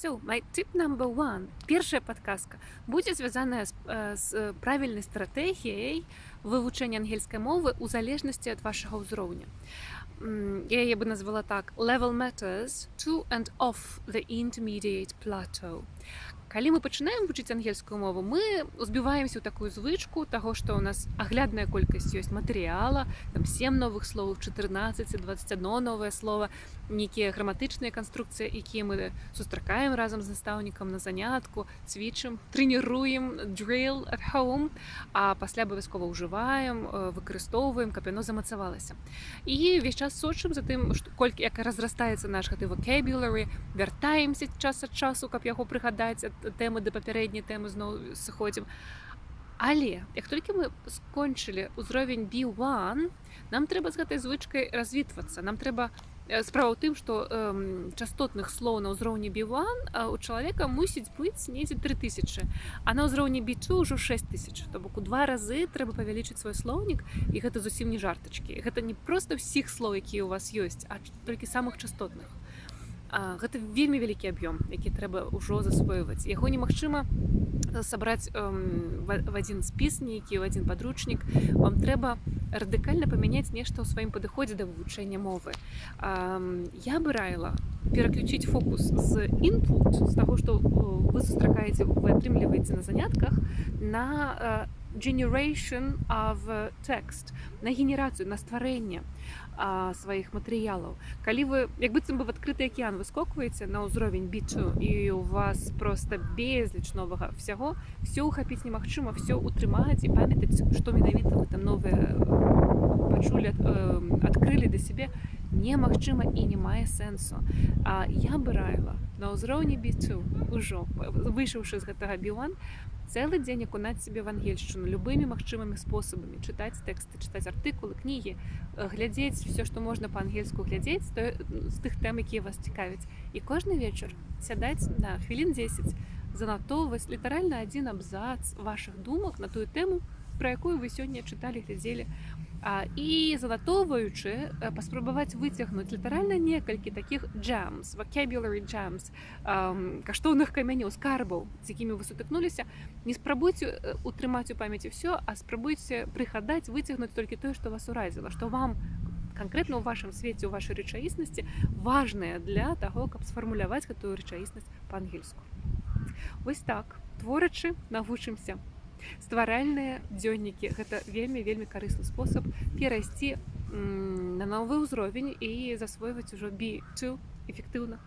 So, my tip number one, первая подсказка, будет связана с правильной стратегией вывучэння ангельскай мовы ў залежнасці ад вашага ўзроўня. Я яе бы назвала так: level matters to and off the intermediate plateau. Калі мы пачынаем вучыць ангельскую мову, мы узбіваемся ў такую звычку таго, што ў нас аглядная колькасць ёсць матэрыяла, там 7 новых слоў, 14, 21 новае слова, нейкія граматычныя канструкцыі, якія мы сустракаем разам з настаўнікам на занятку, цвічым, трэніруем, drill at home, а пасля абавязкова ўжываем, выкарыстоўваем, каб яно замацавалася. І ўвесь час сочым за тым, колькі як разрастаецца наш гэты vocabulary, вяртаемся час ад часу, каб яго прыгадаць, тэмы да папярэдняй тэмы зноў сыходзім. Але як толькі мы скончылі ўзровень B1, нам трэба з гэтай звычкай развітвацца. Нам трэба справа ў тым, што частотных слоў на ўзроўні B1 у чалавека мусіць быць недзе 3000, а на ўзроўні B2 ўжо 6000. То бок у 2 разы трэба павялічыць свой слоўнік, і гэта зусім не жартачкі. Гэта не проста ўсіх слоў, якія ў вас ёсць, а толькі самых частотных. Гэта вельмі вялікі аб'ём, які трэба ўжо засвойваць. Яго немагчыма сабраць в адзін спіс нейкі, в адзін падручнік. Вам трэба радыкальна памяняць нешта ў сваім падыходзе да вывучэння мовы. Я бы раіла пераключыць фокус з input, з таго, што вы сустракаеце, вы атрымліваеце на занятках, на generation of text, на генерацыю, на стварэнне сваіх матэрыялаў. Калі вы, як быццам бы в адкрыты акіян выскокваеце на ўзровень B2, і у вас проста безліч новага всяго, все ухапіць немагчыма, все утрымаць і памятаць, што менавіта вы там новае пачулі, адкрылі да сябе, немагчыма і не мае сэнсу. Я бы раіла на ўзроўні B2, ужо выйшаўшы з гэтага B1, цэлы дзень акунаць сябе в ангельшчыну любымі магчымымі спосабамі, чытаць тэксты, чытаць артыкулы, кнігі, глядзець все, што можна па-ангельску глядзець з тых тэм, якія вас цікавяць. І кожны вечар сядаць на хвілін 10, занатоўваць літаральна адзін абзац вашых думак на тую тэму, пра якую вы сёння чыталі, глядзелі. І занатоўваючы, паспрабаваць выцягнуць літаральна некалькі такіх gems, vocabulary gems, каштоўных камянёў, скарбаў, з якімі вы сутыкнуліся. Не спрабуйце утрымаць у памяці ўсё, а спрабуйце прыгадаць, выцягнуць толькі тое, што вас уразіла, што вам канкрэтна ў вашым свеце, ў вашай рэчаіснасці важнае для таго, каб сфармуляваць гэтую рэчаіснасць па-ангельску. Вось так, творачы, навучымся. Стваральныя дзённікі — гэта вельмі карысны спосаб перайсці на новы ўзровень і засвойваць ужо B2 эфектыўна.